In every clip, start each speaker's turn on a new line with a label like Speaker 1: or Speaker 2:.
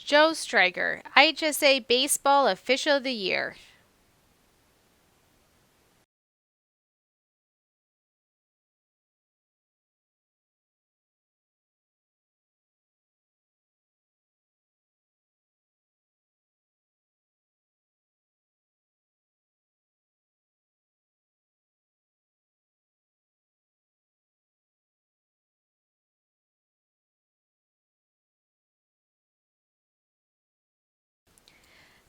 Speaker 1: Joe Stryker, IHSA Baseball Official of the Year.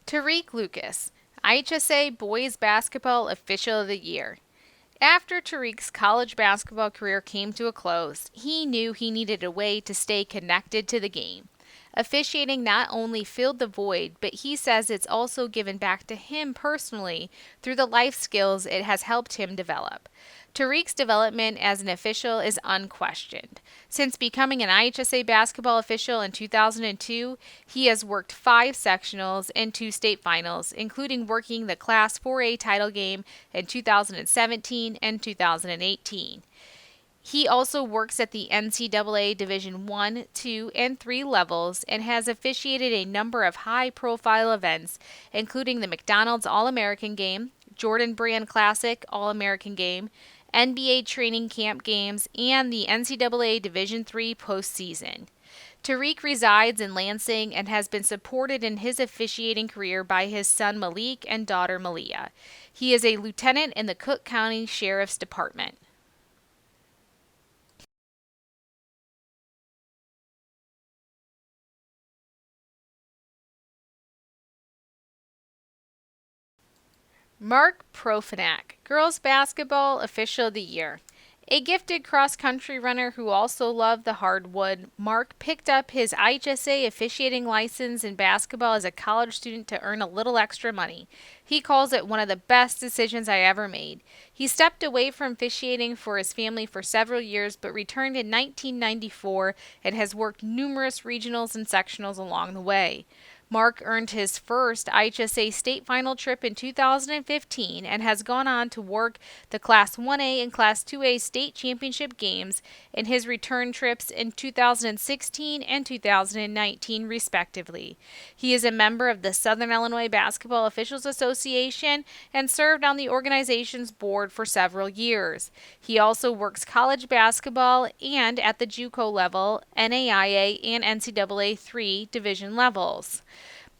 Speaker 1: Tariq Lucas, IHSA Boys Basketball Official of the Year. After Tariq's college basketball career came to a close, he knew he needed a way to stay connected to the game. Officiating not only filled the void, but he says it's also given back to him personally through the life skills it has helped him develop. Tariq's development as an official is unquestioned. Since becoming an IHSA basketball official in 2002, he has worked 5 sectionals and 2 state finals, including working the Class 4A title game in 2017 and 2018. He also works at the NCAA Division 1, 2, and 3 levels and has officiated a number of high profile events, including the McDonald's All American Game, Jordan Brand Classic All American Game, NBA Training Camp Games, and the NCAA Division 3 postseason. Tariq resides in Lansing and has been supported in his officiating career by his son Malik and daughter Malia. He is a lieutenant in the Cook County Sheriff's Department. Mark Profanak, Girls Basketball Official of the Year. A gifted cross country runner who also loved the hardwood, Mark picked up his IHSA officiating license in basketball as a college student to earn a little extra money. He calls it one of the best decisions I ever made. He stepped away from officiating for his family for several years but returned in 1994 and has worked numerous regionals and sectionals along the way. Mark earned his first IHSA state final trip in 2015 and has gone on to work the Class 1A and Class 2A state championship games in his return trips in 2016 and 2019, respectively. He is a member of the Southern Illinois Basketball Officials Association and served on the organization's board for several years. He also works college basketball and at the JUCO level, NAIA, and NCAA 3 division levels.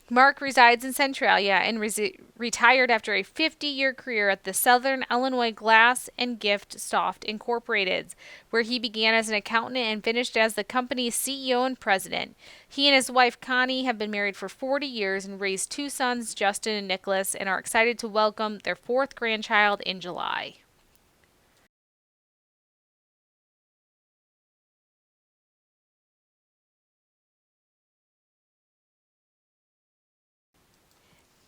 Speaker 1: Mark resides in Centralia and retired after a 50-year career at the Southern Illinois Glass and Gift Soft Incorporated, where he began as an accountant and finished as the company's CEO and president. He and his wife Connie have been married for 40 years and raised 2 sons, Justin and Nicholas, and are excited to welcome their 4th grandchild in July.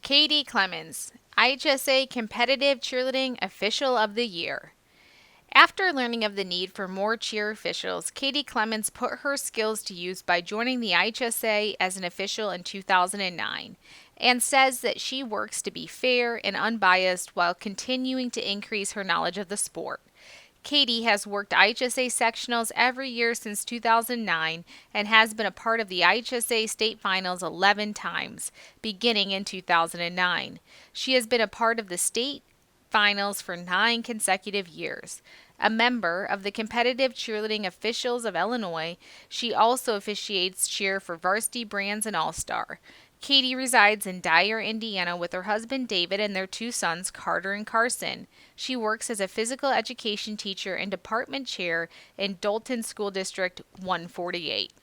Speaker 1: Katie Clemens, IHSA Competitive Cheerleading Official of the Year. After learning of the need for more cheer officials, Katie Clemens put her skills to use by joining the IHSA as an official in 2009 and says that she works to be fair and unbiased while continuing to increase her knowledge of the sport. Katie has worked IHSA sectionals every year since 2009 and has been a part of the IHSA state finals 11 times, beginning in 2009. She has been a part of the state finals for 9 consecutive years. A member of the Competitive Cheerleading Officials of Illinois, she also officiates cheer for Varsity Brands and All Star. Katie resides in Dyer, Indiana with her husband David and their 2 sons, Carter and Carson. She works as a physical education teacher and department chair in Dalton School District 148.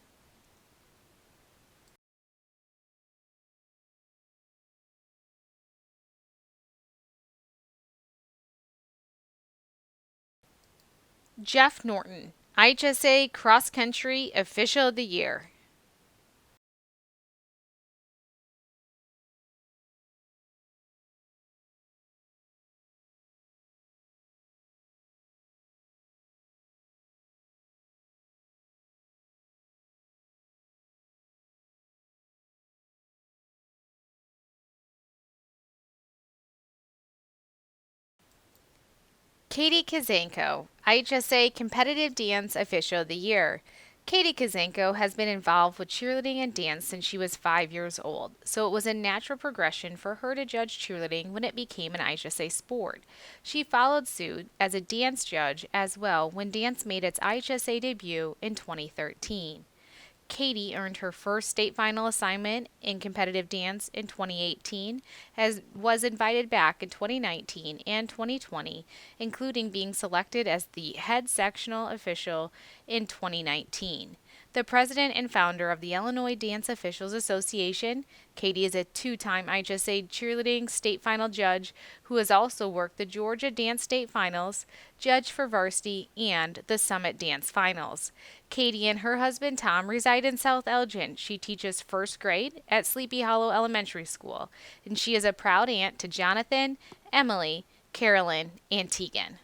Speaker 1: Jeff Norton, IHSA Cross Country Official of the Year. Katie Kazanko, IHSA Competitive Dance Official of the Year. Katie Kazenko has been involved with cheerleading and dance since she was 5 years old, so it was a natural progression for her to judge cheerleading when it became an IHSA sport. She followed suit as a dance judge as well when dance made its IHSA debut in 2013. Katie earned her first state final assignment in competitive dance in 2018, as was invited back in 2019 and 2020, including being selected as the head sectional official in 2019. The president and founder of the Illinois Dance Officials Association, Katie is a two-time IHSA cheerleading state final judge who has also worked the Georgia Dance State Finals, judge for varsity, and the Summit Dance Finals. Katie and her husband Tom reside in South Elgin. She teaches first grade at Sleepy Hollow Elementary School, and she is a proud aunt to Jonathan, Emily, Carolyn, and Tegan.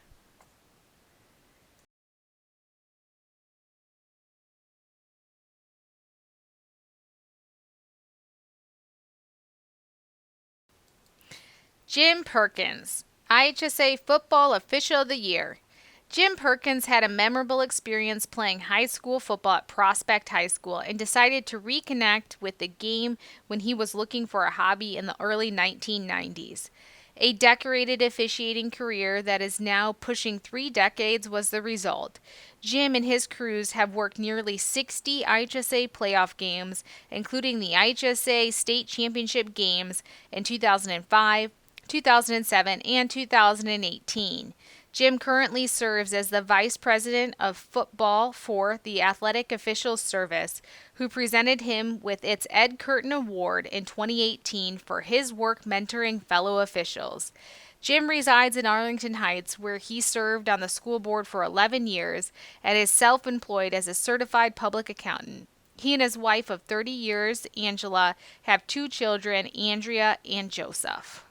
Speaker 1: Jim Perkins, IHSA Football Official of the Year. Jim Perkins had a memorable experience playing high school football at Prospect High School and decided to reconnect with the game when he was looking for a hobby in the early 1990s. A decorated officiating career that is now pushing 3 decades was the result. Jim and his crews have worked nearly 60 IHSA playoff games, including the IHSA state championship games in 2005, 2007, and 2018. Jim currently serves as the Vice President of Football for the Athletic Officials Service, who presented him with its Ed Curtin Award in 2018 for his work mentoring fellow officials. Jim resides in Arlington Heights, where he served on the school board for 11 years and is self employed as a certified public accountant. He and his wife of 30 years, Angela, have 2 children, Andrea and Joseph.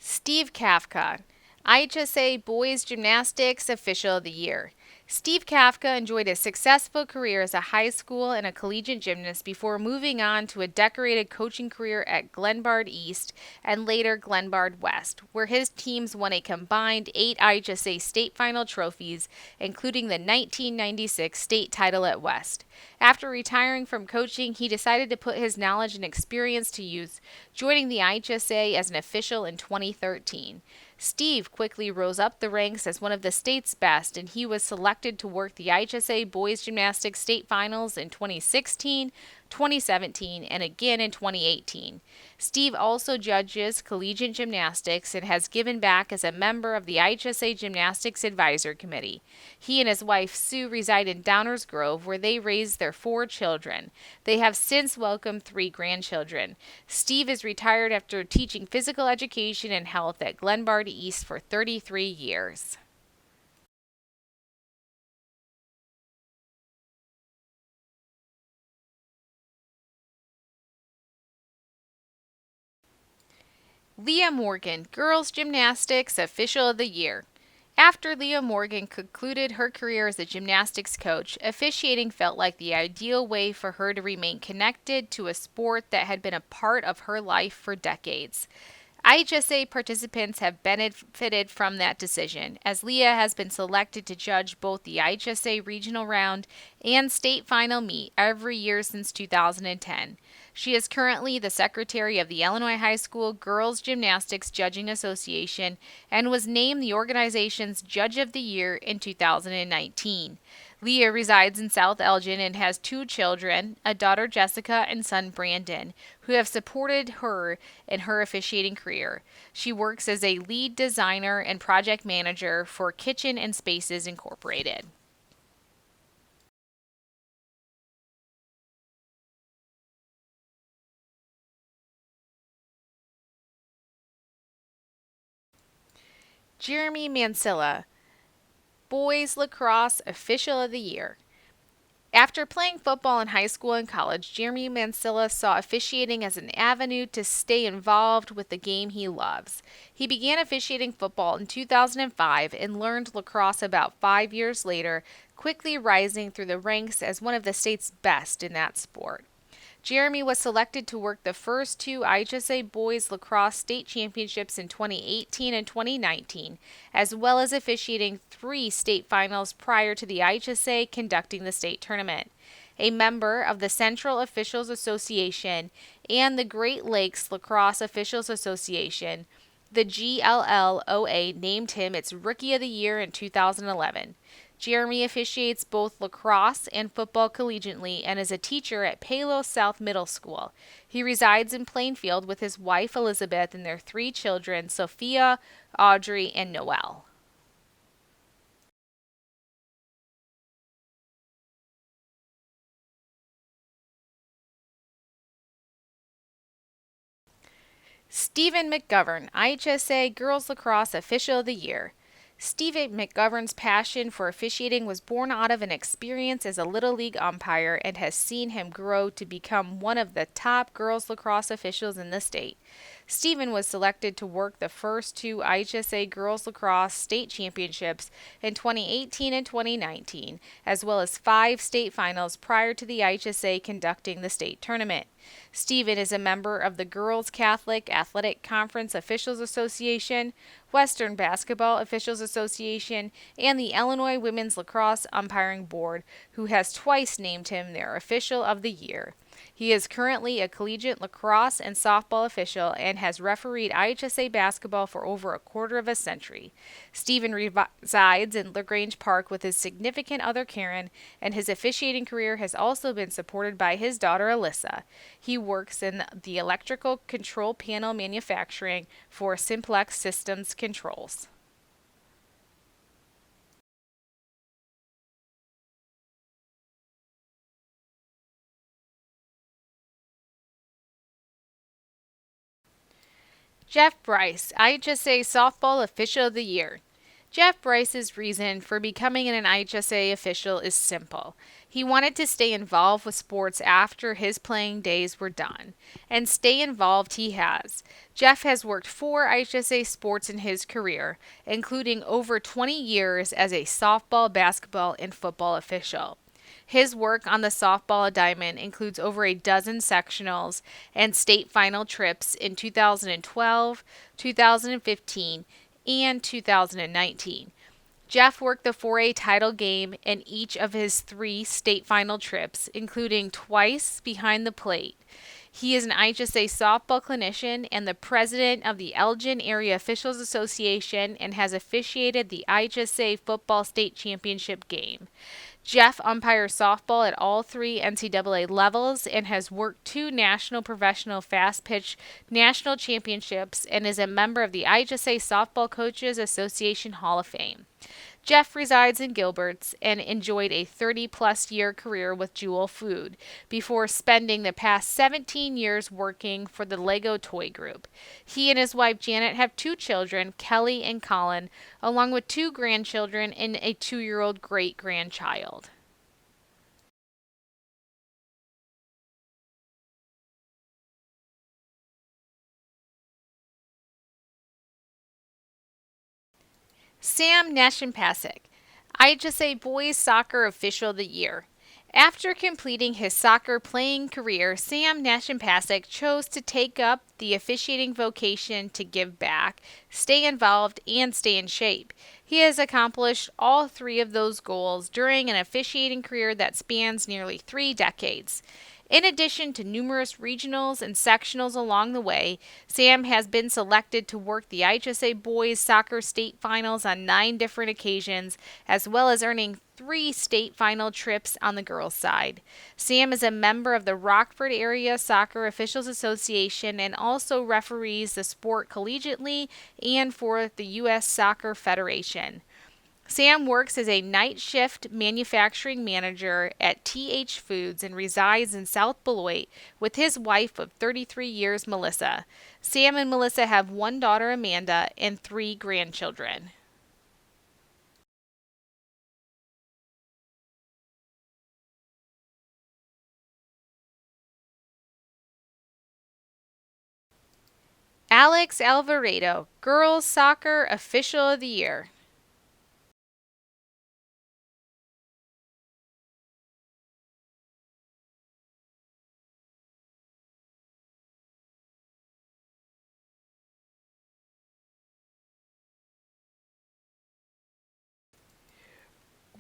Speaker 1: Steve Kafka, IHSA Boys Gymnastics Official of the Year. Steve Kafka enjoyed a successful career as a high school and a collegiate gymnast before moving on to a decorated coaching career at Glenbard East and later Glenbard West, where his teams won a combined 8 IHSA state final trophies, including the 1996 state title at West. After retiring from coaching, he decided to put his knowledge and experience to use, joining the IHSA as an official in 2013. Steve quickly rose up the ranks as one of the state's best, and he was selected to work the IHSA Boys Gymnastics State Finals in 2016, 2017, and again in 2018. Steve also judges collegiate gymnastics and has given back as a member of the IHSA Gymnastics Advisory Committee. He and his wife Sue reside in Downers Grove, where they raise their 4 children. They have since welcomed 3 grandchildren. Steve is retired after teaching physical education and health at Glenbard East for 33 years. Leah Morgan, Girls Gymnastics Official of the Year. After Leah Morgan concluded her career as a gymnastics coach, officiating felt like the ideal way for her to remain connected to a sport that had been a part of her life for decades. IHSA participants have benefited from that decision, as Leah has been selected to judge both the IHSA regional round and state final meet every year since 2010. She is currently the secretary of the Illinois High School Girls Gymnastics Judging Association and was named the organization's Judge of the Year in 2019. Leah resides in South Elgin and has 2 children, a daughter Jessica and son Brandon, who have supported her in her officiating career. She works as a lead designer and project manager for Kitchen and Spaces Incorporated. Jeremy Mansilla, Boys Lacrosse Official of the Year. After playing football in high school and college, Jeremy Mansilla saw officiating as an avenue to stay involved with the game he loves. He began officiating football in 2005 and learned lacrosse about 5 years later, quickly rising through the ranks as one of the state's best in that sport. Jeremy was selected to work the first two IHSA boys lacrosse state championships in 2018 and 2019, as well as officiating three state finals prior to the IHSA conducting the state tournament. A member of the Central Officials Association and the Great Lakes Lacrosse Officials Association, the GLLOA named him its Rookie of the Year in 2011. Jeremy officiates both lacrosse and football collegiately and is a teacher at Palos South Middle School. He resides in Plainfield with his wife Elizabeth and their three children, Sophia, Audrey, and Noelle. Stephen McGovern, IHSA Girls Lacrosse Official of the Year. Stephen McGovern's passion for officiating was born out of an experience as a Little League umpire and has seen him grow to become one of the top girls lacrosse officials in the state. Stephen was selected to work the first two IHSA Girls Lacrosse State Championships in 2018 and 2019, as well as five state finals prior to the IHSA conducting the state tournament. Stephen is a member of the Girls Catholic Athletic Conference Officials Association, Western Basketball Officials Association, and the Illinois Women's Lacrosse Umpiring Board, who has twice named him their Official of the Year. He is currently a collegiate lacrosse and softball official and has refereed IHSA basketball for over a quarter of a century. Stephen resides in LaGrange Park with his significant other Karen, and his officiating career has also been supported by his daughter Alyssa. He works in the electrical control panel manufacturing for Simplex Systems Controls. Jeff Bryce, IHSA Softball Official of the Year. Jeff Bryce's reason for becoming an IHSA official is simple. He wanted to stay involved with sports after his playing days were done, and stay involved he has. Jeff has worked 4 IHSA sports in his career, including over 20 years as a softball, basketball, and football official. His work on the softball diamond includes over a dozen sectionals and state final trips in 2012, 2015, and 2019. Jeff worked the 4A title game in each of his three state final trips, including twice behind the plate. He is an IHSA softball clinician and the president of the Elgin Area Officials Association and has officiated the IHSA football state championship game. Jeff umpires softball at all three NCAA levels and has worked 2 national professional fast pitch national championships and is a member of the IHSA Softball Coaches Association Hall of Fame. Jeff resides in Gilbert's and enjoyed a 30-plus year career with Jewel Food before spending the past 17 years working for the Lego Toy Group. He and his wife Janet have 2 children, Kelly and Colin, along with 2 grandchildren and a 2-year-old great-grandchild. Sam Nashimpasek, IHSA Boys Soccer Official of the Year. After completing his soccer playing career, Sam Nashimpasek chose to take up the officiating vocation to give back, stay involved, and stay in shape. He has accomplished all three of those goals during an officiating career that spans nearly 3 decades. In addition to numerous regionals and sectionals along the way, Sam has been selected to work the IHSA Boys Soccer State Finals on 9 different occasions, as well as earning 3 state final trips on the girls' side. Sam is a member of the Rockford Area Soccer Officials Association and also referees the sport collegiately and for the U.S. Soccer Federation. Sam works as a night shift manufacturing manager at TH Foods and resides in South Beloit with his wife of 33 years, Melissa. Sam and Melissa have 1 daughter, Amanda, and 3 grandchildren. Alex Alvarado, Girls Soccer Official of the Year.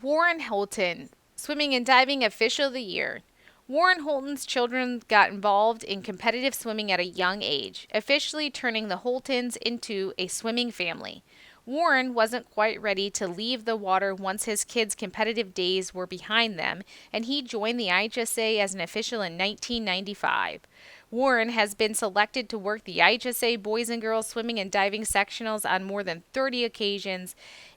Speaker 1: Warren Holton, Swimming and Diving Official of the Year. Warren Holton's children got involved in competitive swimming at a young age, officially turning the Holtons into a swimming family. Warren wasn't quite ready to leave the water once his kids' competitive days were behind them, and he joined the IHSA as an official in 1995. Warren has been selected to work the IHSA boys and girls swimming and diving sectionals on more than 30 occasions,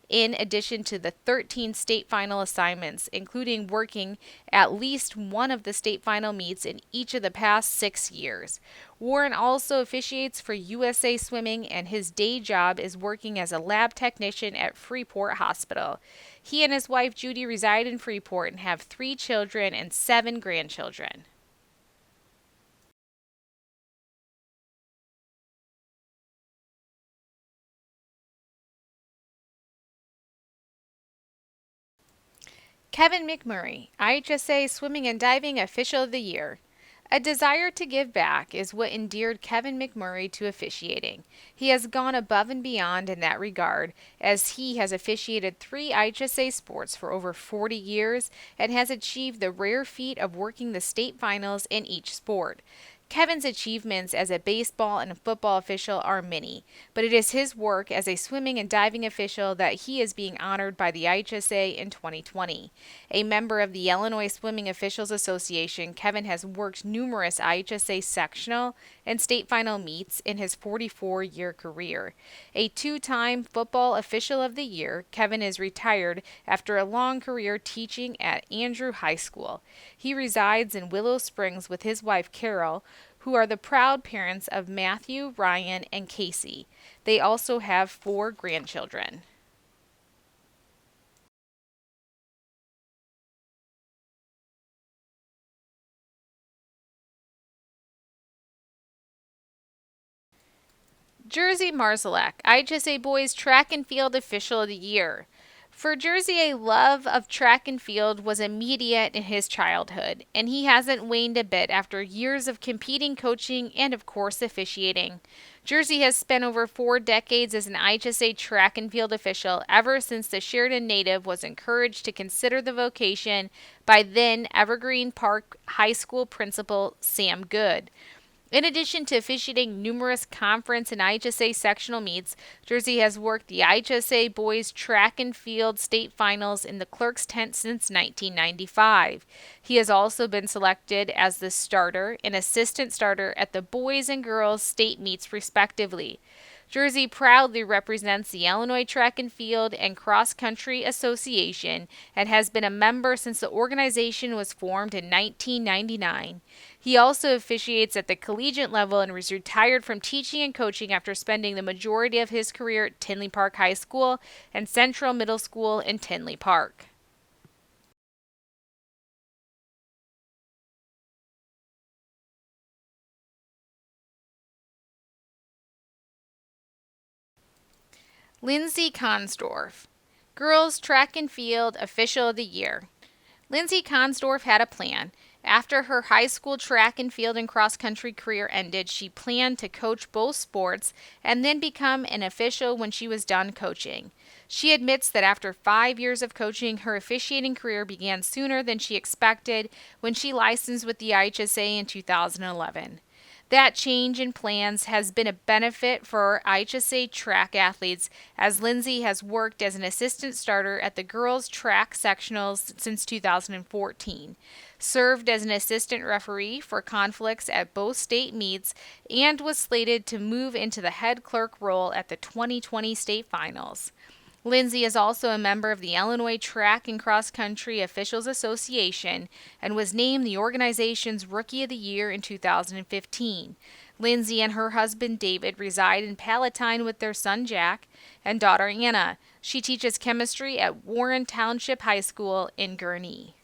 Speaker 1: in addition to the 13 state final assignments, including working at least one of the state final meets in each of the past 6 years. Warren also officiates for USA Swimming, and his day job is working as a lab technician at Freeport Hospital. He and his wife Judy reside in Freeport and have 3 children and 7 grandchildren. Kevin McMurray, IHSA Swimming and Diving Official of the Year. A desire to give back is what endeared Kevin McMurray to officiating. He has gone above and beyond in that regard, as he has officiated 3 IHSA sports for over 40 years and has achieved the rare feat of working the state finals in each sport. Kevin's achievements as a baseball and football official are many, but it is his work as a swimming and diving official that he is being honored by the IHSA in 2020. A member of the Illinois Swimming Officials Association, Kevin has worked numerous IHSA sectional and state final meets in his 44-year career. A 2-time Football Official of the Year, Kevin is retired after a long career teaching at Andrew High School. He resides in Willow Springs with his wife Carol, who are the proud parents of Matthew, Ryan, and Casey. They also have 4 grandchildren. Jersey Marszalek, IHSA Boys Track and Field Official of the Year. For Jersey, a love of track and field was immediate in his childhood, and he hasn't waned a bit after years of competing, coaching, and of course officiating. Jersey has spent over 4 decades as an IHSA track and field official ever since the Sheridan native was encouraged to consider the vocation by then Evergreen Park High School principal Sam Good. In addition to officiating numerous conference and IHSA sectional meets, Jersey has worked the IHSA boys track and field state finals in the clerk's tent since 1995. He has also been selected as the starter and assistant starter at the boys and girls state meets respectively. Jersey proudly represents the Illinois Track and Field and Cross Country Association and has been a member since the organization was formed in 1999. He also officiates at the collegiate level and was retired from teaching and coaching after spending the majority of his career at Tinley Park High School and Central Middle School in Tinley Park. Lindsay Consdorf, Girls Track and Field Official of the Year. Lindsay Consdorf had a plan. After her high school track and field and cross country career ended, she planned to coach both sports and then become an official when she was done coaching. She admits that after 5 years of coaching, her officiating career began sooner than she expected when she licensed with the IHSA in 2011. That change in plans has been a benefit for IHSA track athletes, as Lindsay has worked as an assistant starter at the girls' track sectionals since 2014, served as an assistant referee for conflicts at both state meets, and was slated to move into the head clerk role at the 2020 state finals. Lindsay is also a member of the Illinois Track and Cross Country Officials Association and was named the organization's Rookie of the Year in 2015. Lindsay and her husband David reside in Palatine with their son Jack and daughter Anna. She teaches chemistry at Warren Township High School in Gurnee.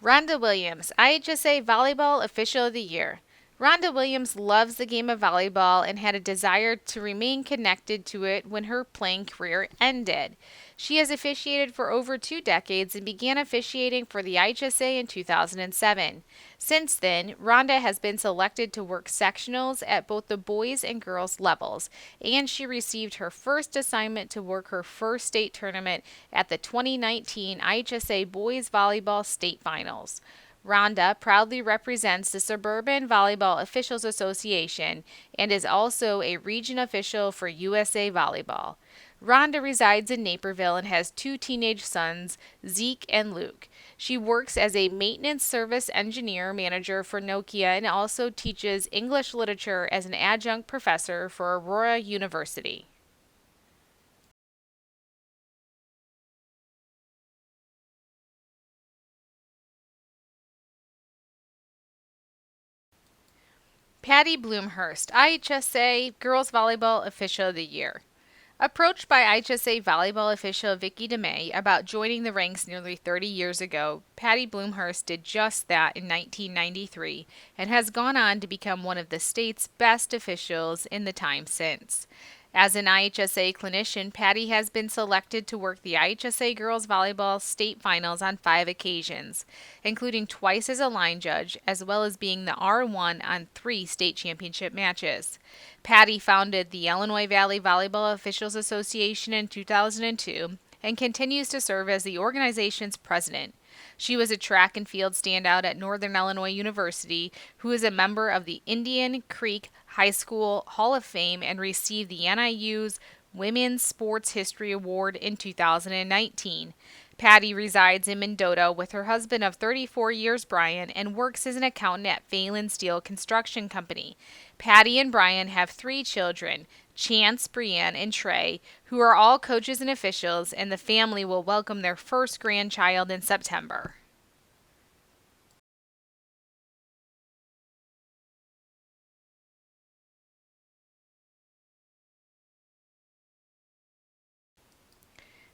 Speaker 1: Rhonda Williams, IHSA Volleyball Official of the Year. Rhonda Williams loves the game of volleyball and had a desire to remain connected to it when her playing career ended. She has officiated for over 2 decades and began officiating for the IHSA in 2007. Since then, Rhonda has been selected to work sectionals at both the boys and girls levels, and she received her first assignment to work her first state tournament at the 2019 IHSA Boys Volleyball State Finals. Rhonda proudly represents the Suburban Volleyball Officials Association and is also a region official for USA Volleyball. Rhonda resides in Naperville and has 2 teenage sons, Zeke and Luke. She works as a maintenance service engineer manager for Nokia and also teaches English literature as an adjunct professor for Aurora University. Patty Bloomhurst, IHSA Girls Volleyball Official of the Year. Approached by IHSA volleyball official Vicky DeMay about joining the ranks nearly 30 years ago, Patty Bloomhurst did just that in 1993 and has gone on to become one of the state's best officials in the time since. As an IHSA clinician, Patty has been selected to work the IHSA girls volleyball state finals on 5 occasions, including twice as a line judge, as well as being the R1 on 3 state championship matches. Patty founded the Illinois Valley Volleyball Officials Association in 2002 and continues to serve as the organization's president. She was a track and field standout at Northern Illinois University, who is a member of the Indian Creek High School Hall of Fame and received the NIU's Women's Sports History Award in 2019. Patty resides in Mendota with her husband of 34 years, Brian, and works as an accountant at Phelan Steel Construction Company. Patty and Brian have 3 children, Chance, Brienne, and Trey, who are all coaches and officials, and the family will welcome their first grandchild in September.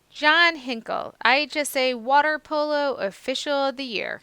Speaker 1: John Hinkle, IHSA Water Polo Official of the Year.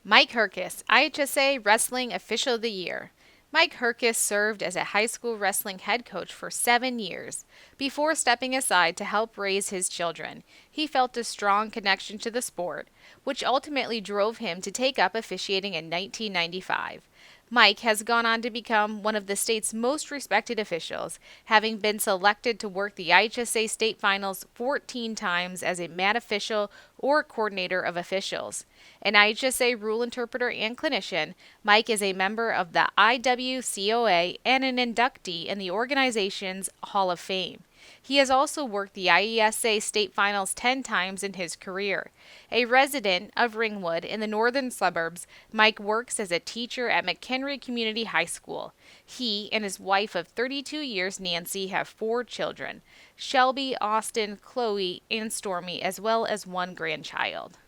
Speaker 1: Mike Herkis, IHSA Wrestling Official of the Year. Mike Herkis served as a high school wrestling head coach for 7 years before stepping aside to help raise his children. He felt a strong connection to the sport, which ultimately drove him to take up officiating in 1995. Mike has gone on to become one of the state's most respected officials, having been selected to work the IHSA state finals 14 times as a mat official or coordinator of officials. An IHSA rule interpreter and clinician, Mike is a member of the IWCOA and an inductee in the organization's Hall of Fame. He has also worked the IESA state finals 10 times in his career. A resident of Ringwood in the northern suburbs, Mike works as a teacher at McHenry Community High School. He and his wife of 32 years, Nancy, have 4 children, Shelby, Austin, Chloe, and Stormy, as well as 1 grandchild.